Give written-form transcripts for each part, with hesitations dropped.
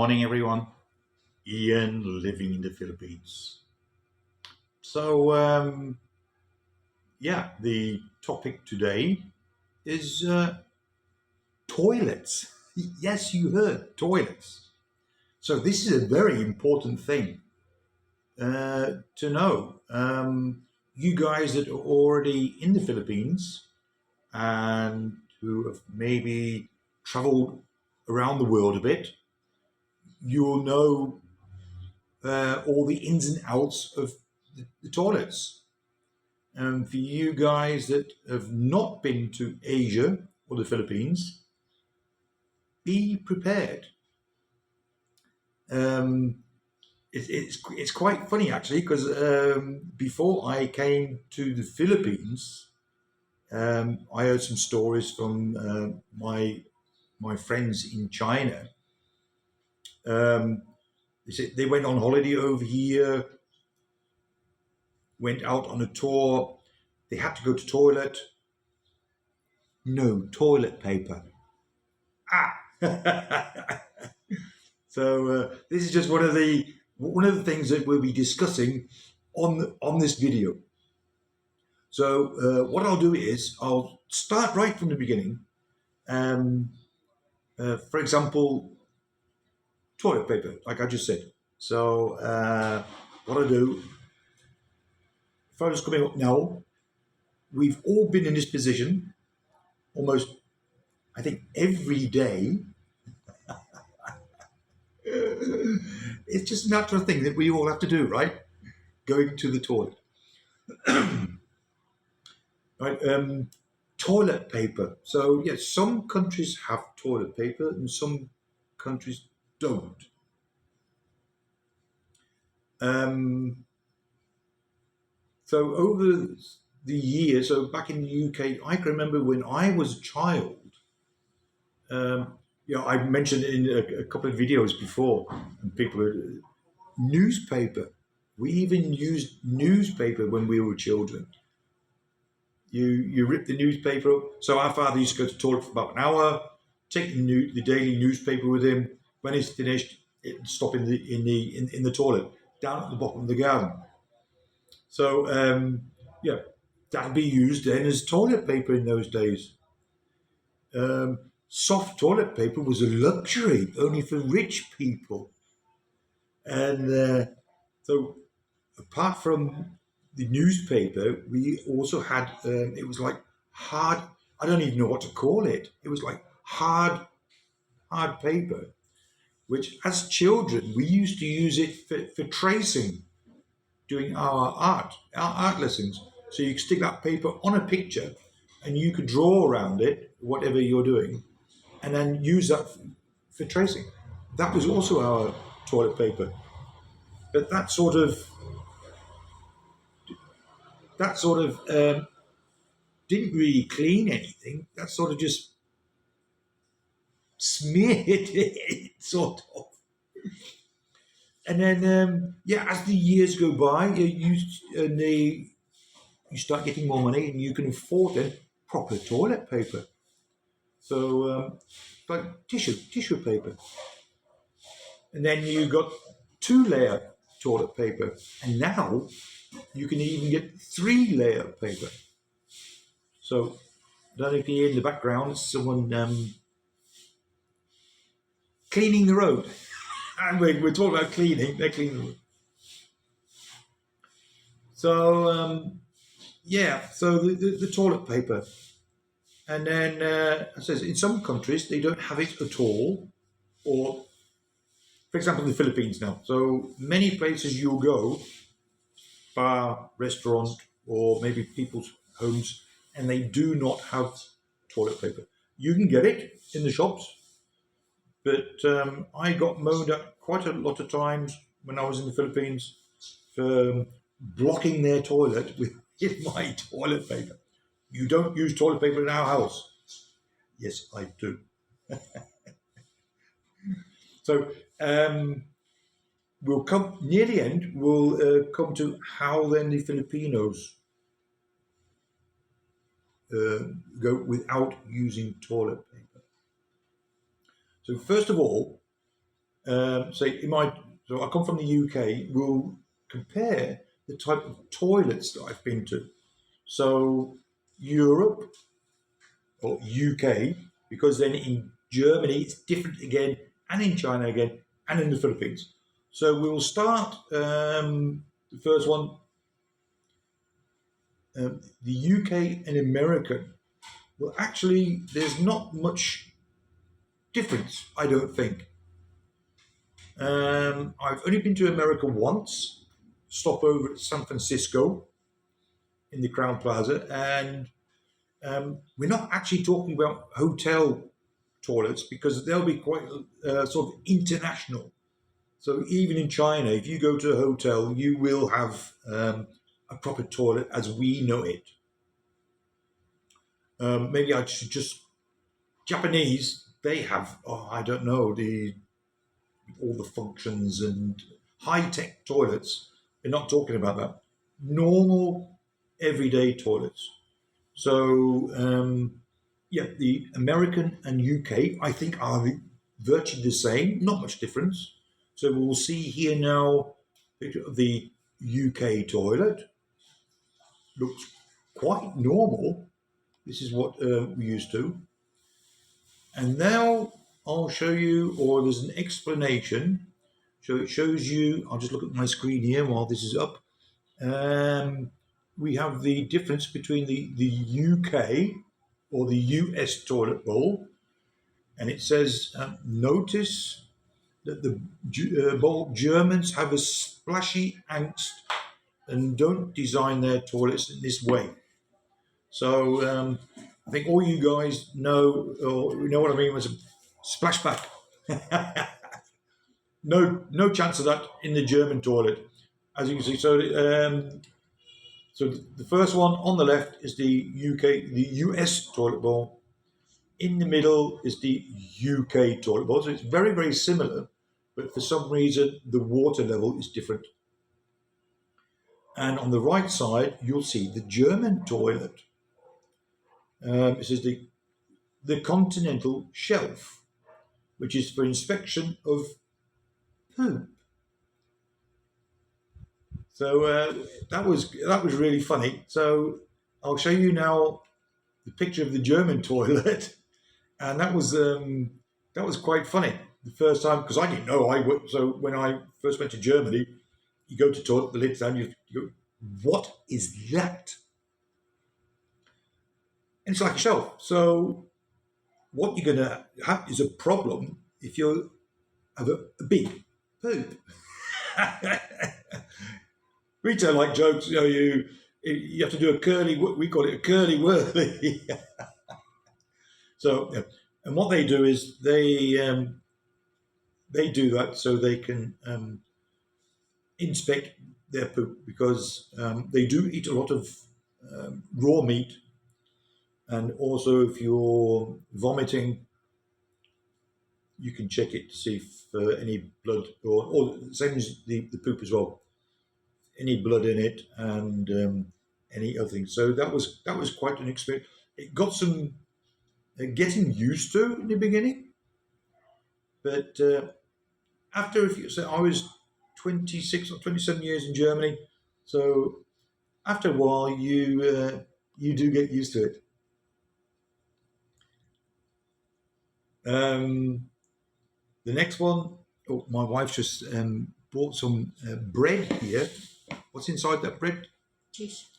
morning, everyone. Ian, living in the Philippines. So, the topic today is toilets. Yes, you heard toilets. So, this is a very important thing to know. You guys that are already in the Philippines and who have maybe traveled around the world a bit, you'll know all the ins and outs of the toilets. And for you guys that have not been to Asia or the Philippines, be prepared. Um, it's quite funny actually because before I came to the Philippines, I heard some stories from my friends in China. Um, they said they went on holiday over here, went out on a tour. They had to go to toilet. No toilet paper. Ah. This is just one of the things that we'll be discussing on this video. So what I'll do is I'll start right from the beginning. For example, toilet paper, like I just said. So what I do, photos coming up now. We've all been in this position almost, I think, every day. It's just a natural thing that we all have to do, right? Going to the toilet. Right, toilet paper. So yes, some countries have toilet paper and some countries don't. Um, so over the years, so back in the UK, I can remember when I was a child. I mentioned it in a couple of videos before, and people newspaper. We even used newspaper when we were children. You rip the newspaper up. So our father used to go to the toilet for about an hour, take the daily newspaper with him. When he's finished, it'd stop in the toilet down at the bottom of the garden. So that'd be used then as toilet paper in those days. Soft toilet paper was a luxury only for rich people, and so apart from the newspaper, we also had it was like hard. I don't even know what to call it. It was like hard paper, which as children we used to use it for tracing, doing our art lessons. So you could stick that paper on a picture, and you could draw around it, whatever you're doing, and then use that for tracing. That was also our toilet paper, but that sort of didn't really clean anything. That sort of just smeared it, sort of. And then, as the years go by, you start getting more money, and you can afford then proper toilet paper. So, like tissue paper, and then you got 2-layer toilet paper, and now you can even get 3-layer paper. So, I don't know if you hear in the background someone cleaning the road. And we're talking about cleaning, they're cleaning the road. So, so the toilet paper. And then it says in some countries they don't have it at all. Or, for example, the Philippines now. So many places you'll go, bar, restaurant, or maybe people's homes, and they do not have toilet paper. You can get it in the shops, but I got moaned at quite a lot of times when I was in the Philippines for blocking their toilet with my toilet paper. You don't use toilet paper in our house. Yes, I do. So we'll come near the end. We'll come to how then the Filipinos go without using toilet paper. So first of all, say in my, so I come from the UK. We'll compare the type of toilets that I've been to. So Europe or UK, because then in Germany it's different again, and in China again, and in the Philippines. So we will start the first one, the UK and American. Well, actually, there's not much difference, I don't think. I've only been to America once, stop over at San Francisco in the Crown Plaza, and we're not actually talking about hotel toilets because they'll be quite sort of international. So even in China, if you go to a hotel, you will have a proper toilet as we know it. Maybe I should just Japanese. They have, oh, I don't know, the all the functions and high tech toilets. They're not talking about that. Normal, everyday toilets. So yeah, the American and UK, I think, are virtually the same. Not much difference. So we'll see here now. The UK toilet looks quite normal. This is what we used to. And now I'll show you, or there's an explanation. So it shows you, I'll just look at my screen here while this is up. Um, we have the difference between the UK or the US toilet bowl. And it says, notice that the bowl Germans have a splashy angst and don't design their toilets in this way. So I think all you guys know, or you know what I mean, was a splashback. No chance of that in the German toilet, as you can see. So the first one on the left is the US toilet bowl. In the middle is the UK toilet bowl. So it's very similar, but for some reason the water level is different. And on the right side, you'll see the German toilet. This is the continental shelf, which is for inspection of poop. So that was really funny. So I'll show you now the picture of the German toilet, and that was quite funny the first time because I didn't know. So when I first went to Germany, you go to toilet, the lid's down, you go, what is that? And it's like a shelf. So what you're going to have is a problem if you have a big poop. We tell like jokes, you have to do a curly. We call it a curly whirly. So, yeah. And what they do is they do that so they can inspect their poop because they do eat a lot of raw meat, and also if you're vomiting, you can check it to see if any blood or same as the poop as well, any blood in it and any other things. So that was quite an experience. It got some getting used to in the beginning, but after a few, so I was 26 or 27 years in Germany, so after a while you do get used to it. Um, the next one, oh, my wife just bought some bread here. What's inside that bread? Cheese.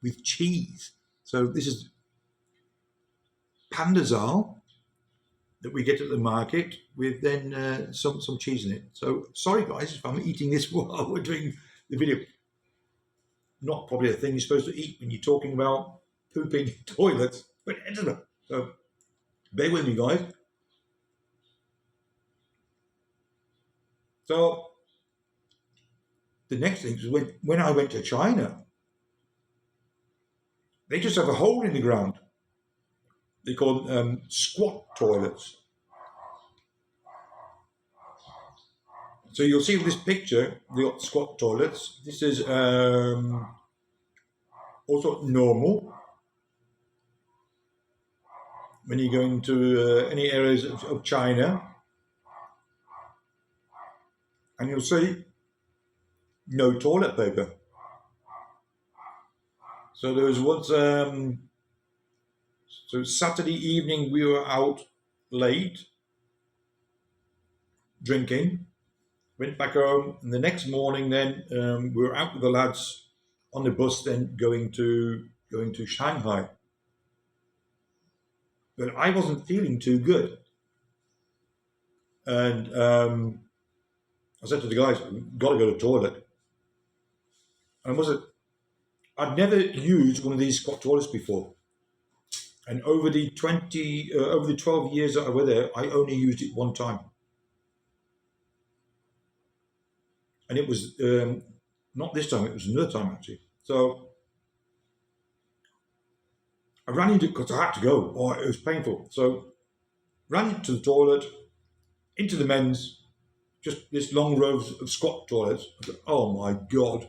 With cheese. So this is pandazal that we get at the market with then some cheese in it. So sorry guys if I'm eating this while we're doing the video. Not probably a thing you're supposed to eat when you're talking about pooping toilets, but I don't know. So bear with me guys. So the next thing is when I went to China, they just have a hole in the ground. They call them squat toilets. So you'll see this picture, they got squat toilets. This is also normal when you go into any areas of China. and you'll see no toilet paper. So there was once, so Saturday evening we were out late drinking, went back home, and the next morning then we were out with the lads on the bus then going to Shanghai. But I wasn't feeling too good, and I said to the guys, "Got to go to the toilet." And was it? I'd never used one of these squat toilets before, and over the 12 years that I was there, I only used it one time, and it was not this time; it was another time actually. So I ran into because I had to go. Oh, it was painful. So ran into the toilet, into the men's, just this long rows of squat toilets. I thought, oh my god!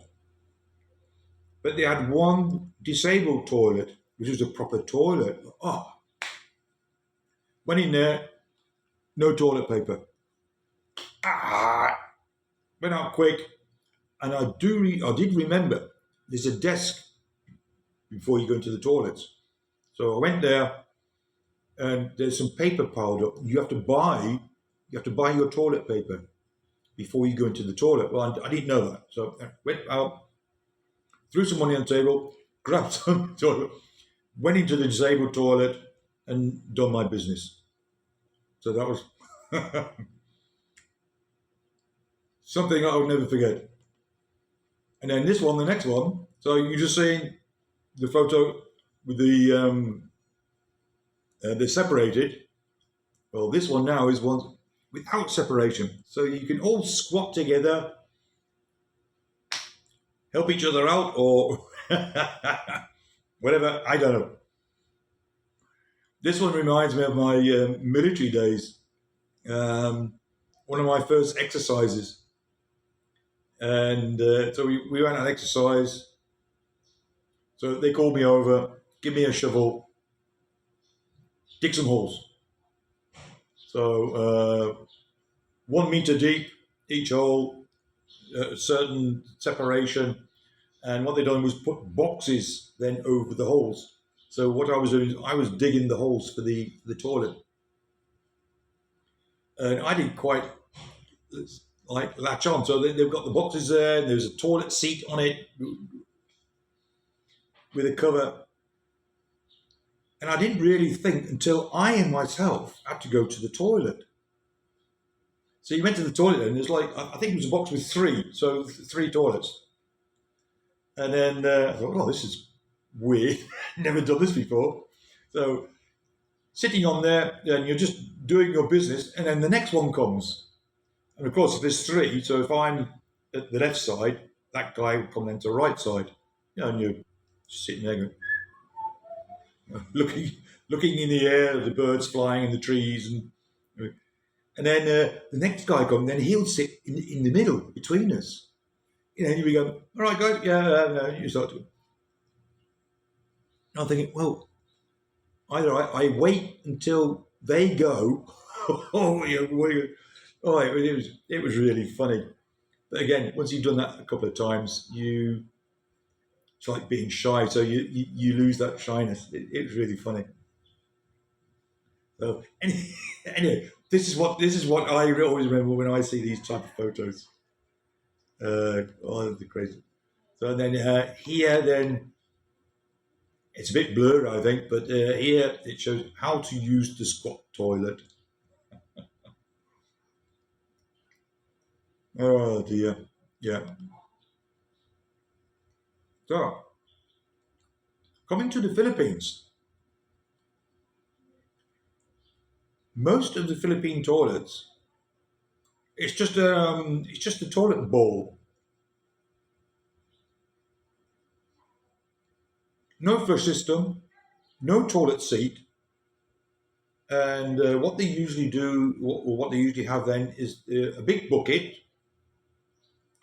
But they had one disabled toilet, which was a proper toilet. Oh, went in there, no toilet paper. Ah, went out quick, and I did remember there's a desk before you go into the toilets. So I went there, and there's some paper piled up. You have to buy your toilet paper before you go into the toilet. Well, I didn't know that, so I went out, threw some money on the table, grabbed some toilet, went into the disabled toilet, and done my business. So that was something I would never forget. And then this one, the next one. So you just seeing the photo with they're separated. Well, this one now is one without separation. So you can all squat together, help each other out, or whatever. I don't know. This one reminds me of my military days. One of my first exercises. And so we went on exercise. So they called me over, give me a shovel, dig some holes. So 1 meter deep, each hole, a certain separation. And what they done was put boxes then over the holes. So what I was doing is I was digging the holes for the toilet. And I didn't quite like latch on. So they've got the boxes there, and there's a toilet seat on it with a cover. And I didn't really think until I and myself had to go to the toilet. So you went to the toilet, and there's like, I think it was a box with three, so three toilets. And then I thought, oh, this is weird. Never done this before. So sitting on there, and you're just doing your business, and then the next one comes. And of course, if there's three, so if I'm at the left side, that guy will come then to the right side. And you're sitting there going, looking in the air, the birds flying in the trees, and then the next guy comes, then he'll sit in the middle between us. You be going, all right, guys, yeah, you start to. I'm thinking, well, either I wait until they go, or it was really funny. But again, once you've done that a couple of times, it's like being shy, so you lose that shyness. It was really funny. So anyway, this is what I always remember when I see these type of photos. The crazy. So then here, then it's a bit blurry, I think, but here it shows how to use the squat toilet. Oh dear, yeah. So coming to the Philippines, most of the Philippine toilets, it's just a toilet bowl, no flush system, no toilet seat, and what they usually do, or what they usually have then, is a big bucket,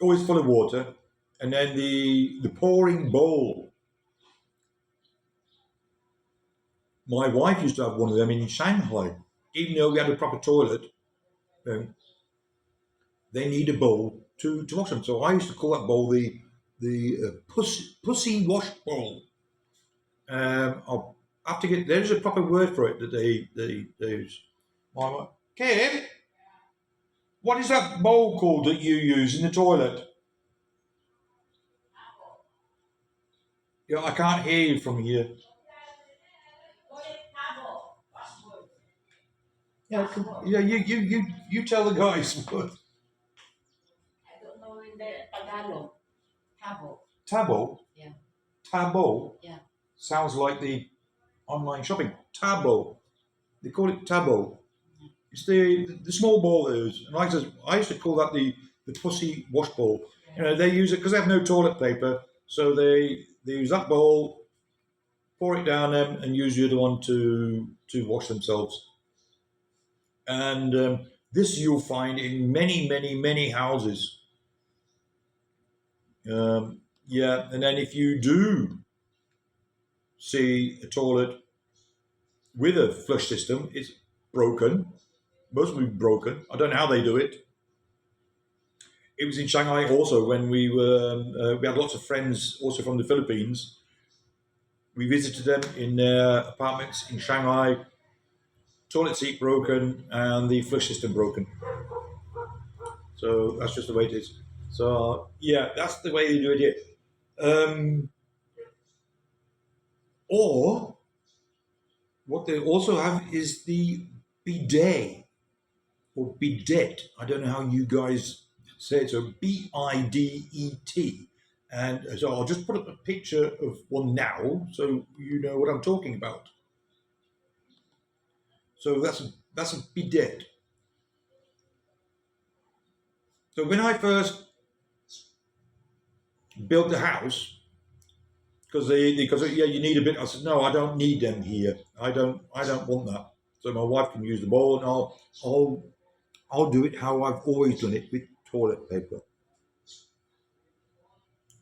always full of water, and then the pouring bowl. My wife used to have one of them in Shanghai, even though we had a proper toilet. Um, they need a bowl to wash them. So I used to call that bowl the pussy wash bowl. I'll have to get, there's a proper word for it that they use. Kim, what is that bowl called that you use in the toilet? Yeah, I can't hear you from here. Yeah, yeah, you tell the guys. I don't know in the Tagalog. Tabo. Tabo? Yeah. Tabo? Yeah. Sounds like the online shopping. Tabo. They call it tabo. It's the small ball they use. And I used to call that the pussy wash bowl. You know, they use it because they have no toilet paper, so they use that bowl, pour it down them, and use the other one to wash themselves. And this you'll find in many houses. Yeah, and then if you do see a toilet with a flush system, it's broken, mostly broken. I don't know how they do it. It was in Shanghai also when we had lots of friends also from the Philippines. We visited them in their apartments in Shanghai. Toilet seat broken and the flush system broken. So that's just the way it is. So yeah, that's the way they do it here. Or what they also have is the bidet or bidet. I don't know how you guys say it. So bidet. And so I'll just put up a picture of one now so you know what I'm talking about. So that's a bidet. So when I first built the house, because yeah, you need a bit. I said no, I don't need them here. I don't want that. So my wife can use the bowl, and I'll do it how I've always done it with toilet paper.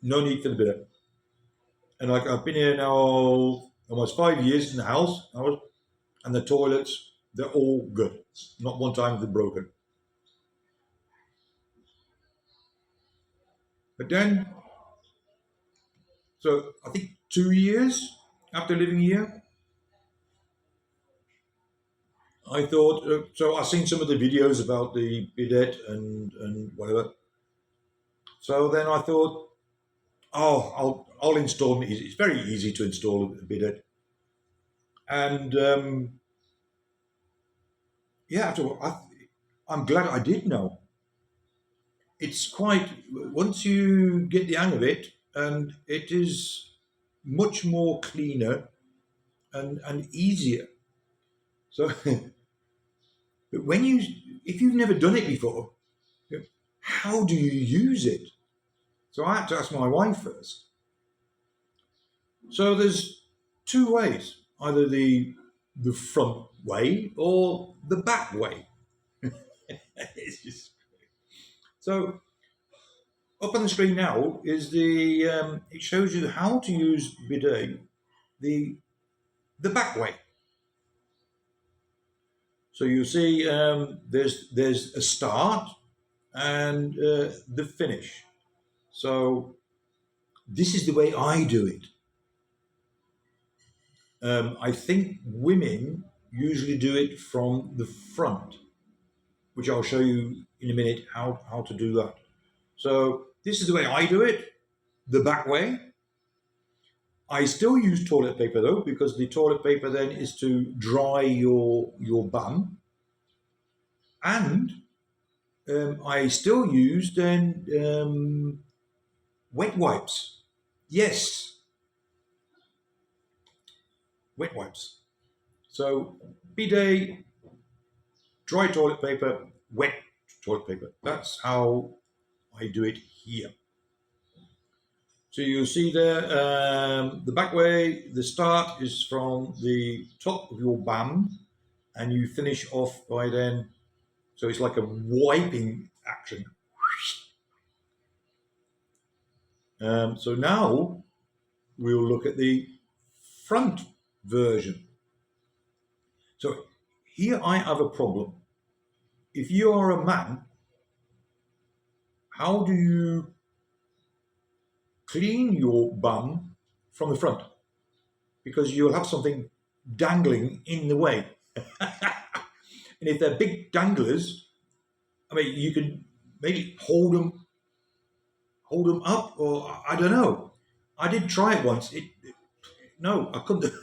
No need for the bidet. And like I've been here now almost 5 years in the house, and the toilets they're all good. Not one time they're broken. But then, so I think 2 years after living here, I thought. So I've seen some of the videos about the bidet and whatever. So then I thought, oh, I'll install it. It's very easy to install a bidet, and yeah, I'm glad I did know. It's quite once you get the hang of it, and it is much more cleaner and easier. So, but when you if you've never done it before, how do you use it? So I had to ask my wife first. So there's two ways: either the front way or the back way. It's just, so up on the screen now is it shows you how to use bidet the back way. So you see there's a start and the finish. So this is the way I do it. I think women usually do it from the front, which I'll show you in a minute how to do that. So this is the way I do it, the back way. I still use toilet paper though, because the toilet paper then is to dry your bum, and I still use then wet wipes. Yes, wet wipes. So bidet, dry toilet paper, wet toilet paper. That's how I do it here. So you'll see there, the back way, the start is from the top of your bum, and you finish off by then. So it's like a wiping action. So now we'll look at the front version. So here I have a problem. If you are a man how do you clean your bum from the front? Because you'll have something dangling in the way. And if they're big danglers, I mean, you can maybe hold them up, or I don't know. I did try it once. No, I couldn't.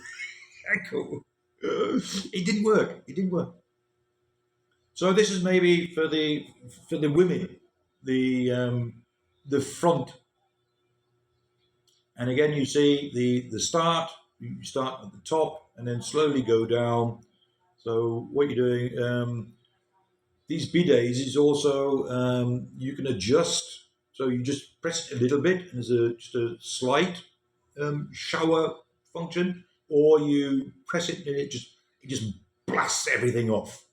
I couldn't. It didn't work. It didn't work. So this is maybe for the women, the front. And again, you see the start. You start at the top and then slowly go down. So what you're doing, these bidets is also you can adjust. So you just press it a little bit, and there's just a slight shower function, or you press it and it just blasts everything off.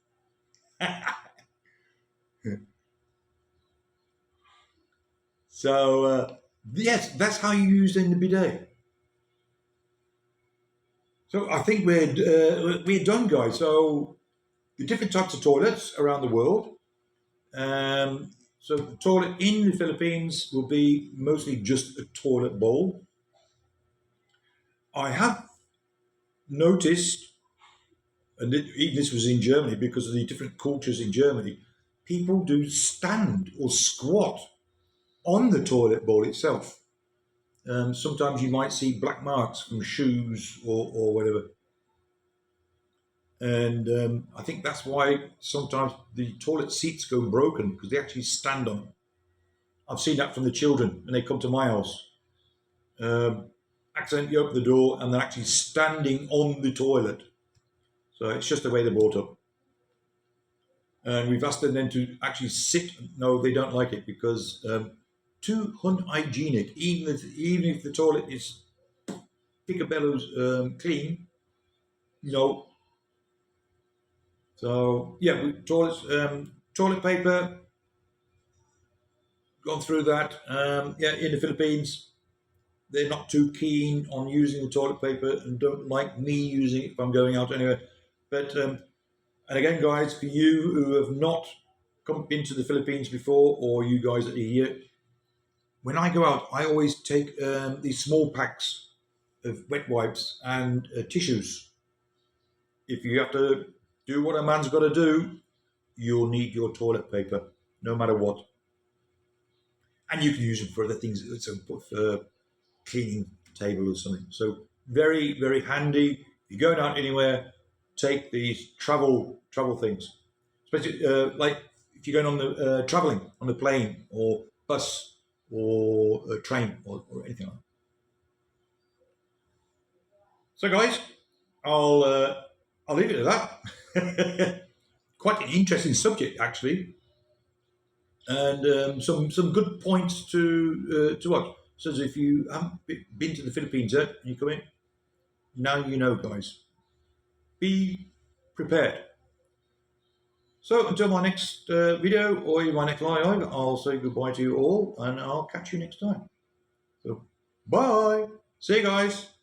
So yes, that's how you use in the bidet. So I think we're done, guys. So the different types of toilets around the world. So the toilet in the Philippines will be mostly just a toilet bowl. I have noticed, and even this was in Germany because of the different cultures in Germany, people do stand or squat on the toilet bowl itself. Sometimes you might see black marks from shoes or whatever. And I think that's why sometimes the toilet seats go broken because they actually stand on them. I've seen that from the children when they come to my house. Accidentally open the door and they're actually standing on the toilet. So it's just the way they're brought up. And we've asked them then to actually sit. No, they don't like it because too unhygienic. Even if the toilet is picabello's clean, no. So yeah, toilet paper. Gone through that. Yeah, in the Philippines, they're not too keen on using the toilet paper and don't like me using it if I'm going out anywhere. But and again, guys, for you who have not been to the Philippines before, or you guys that are here, when I go out, I always take these small packs of wet wipes and tissues. If you have to do what a man's got to do, you'll need your toilet paper, no matter what. And you can use them for other things, so for cleaning table or something. So very, very handy. If you're going out anywhere, take these travel things, especially like if you're going on the traveling on a plane or bus or a train or anything like that. So, guys, I'll leave it at that. Quite an interesting subject, actually, and some good points to watch. So, if you haven't been to the Philippines yet, and you come in, now you know, guys. Be prepared. So, until my next video or my next live, I'll say goodbye to you all, and I'll catch you next time. So, bye. See you guys.